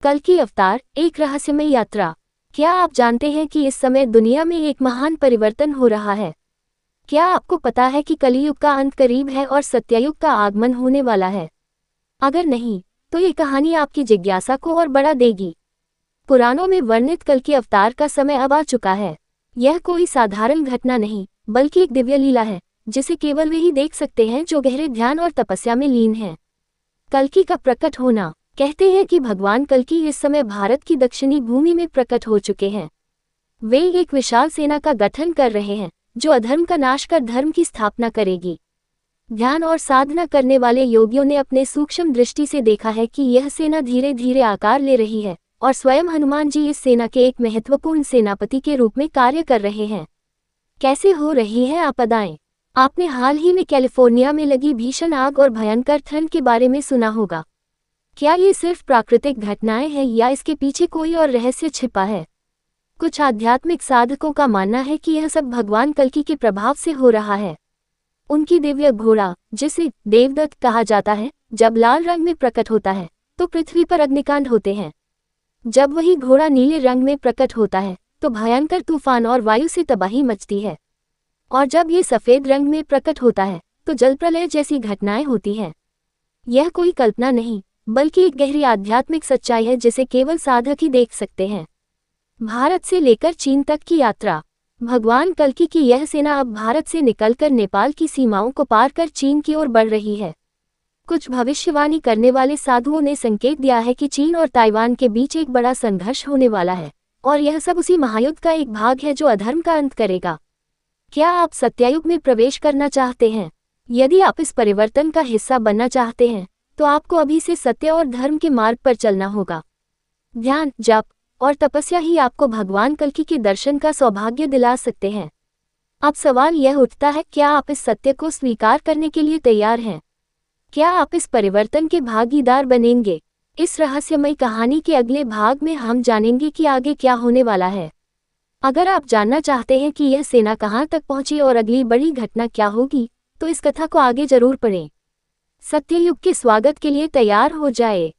कल्कि अवतार, एक रहस्यमय यात्रा। क्या आप जानते हैं कि इस समय दुनिया में एक महान परिवर्तन हो रहा है? क्या आपको पता है कि कलियुग का अंत करीब है और सत्ययुग का आगमन होने वाला है? अगर नहीं, तो ये कहानी आपकी जिज्ञासा को और बढ़ा देगी। पुराणों में वर्णित कल्कि अवतार का समय अब आ चुका है। यह कोई साधारण घटना नहीं, बल्कि एक दिव्य लीला है, जिसे केवल वे ही देख सकते हैं जो गहरे ध्यान और तपस्या में लीन हैं। कल्कि का प्रकट होना। कहते हैं कि भगवान कल्कि इस समय भारत की दक्षिणी भूमि में प्रकट हो चुके हैं। वे एक विशाल सेना का गठन कर रहे हैं, जो अधर्म का नाश कर धर्म की स्थापना करेगी। ध्यान और साधना करने वाले योगियों ने अपने सूक्ष्म दृष्टि से देखा है कि यह सेना धीरे धीरे आकार ले रही है, और स्वयं हनुमान जी इस सेना के एक महत्वपूर्ण सेनापति के रूप में कार्य कर रहे हैं। कैसे हो रही है आपदाएं? आपने हाल ही में कैलिफोर्निया में लगी भीषण आग और भयंकर ठंड के बारे में सुना होगा। क्या ये सिर्फ प्राकृतिक घटनाएं हैं या इसके पीछे कोई और रहस्य छिपा है? कुछ आध्यात्मिक साधकों का मानना है कि यह सब भगवान कल्कि के प्रभाव से हो रहा है। उनकी दिव्य घोड़ा, जिसे देवदत्त कहा जाता है, जब लाल रंग में प्रकट होता है तो पृथ्वी पर अग्निकांड होते हैं। जब वही घोड़ा नीले रंग में प्रकट होता है तो भयंकर तूफान और वायु से तबाही मचती है। और जब ये सफेद रंग में प्रकट होता है तो जलप्रलय जैसी घटनाएं होती हैं। यह कोई कल्पना नहीं, बल्कि एक गहरी आध्यात्मिक सच्चाई है जिसे केवल साधक ही देख सकते हैं। भारत से लेकर चीन तक की यात्रा। भगवान कल्कि की यह सेना अब भारत से निकलकर नेपाल की सीमाओं को पार कर चीन की ओर बढ़ रही है। कुछ भविष्यवाणी करने वाले साधुओं ने संकेत दिया है कि चीन और ताइवान के बीच एक बड़ा संघर्ष होने वाला है, और यह सब उसी महायुद्ध का एक भाग है जो अधर्म का अंत करेगा। क्या आप सत्ययुग में प्रवेश करना चाहते हैं? यदि आप इस परिवर्तन का हिस्सा बनना चाहते हैं, तो आपको अभी से सत्य और धर्म के मार्ग पर चलना होगा। ध्यान, जप और तपस्या ही आपको भगवान कल्कि के दर्शन का सौभाग्य दिला सकते हैं। अब सवाल यह उठता है, क्या आप इस सत्य को स्वीकार करने के लिए तैयार हैं? क्या आप इस परिवर्तन के भागीदार बनेंगे? इस रहस्यमय कहानी के अगले भाग में हम जानेंगे कि आगे क्या होने वाला है। अगर आप जानना चाहते हैं कि यह सेना कहां तक पहुंची और अगली बड़ी घटना क्या होगी, तो इस कथा को आगे जरूर पढ़ें। सत्ययुग के स्वागत के लिए तैयार हो जाए।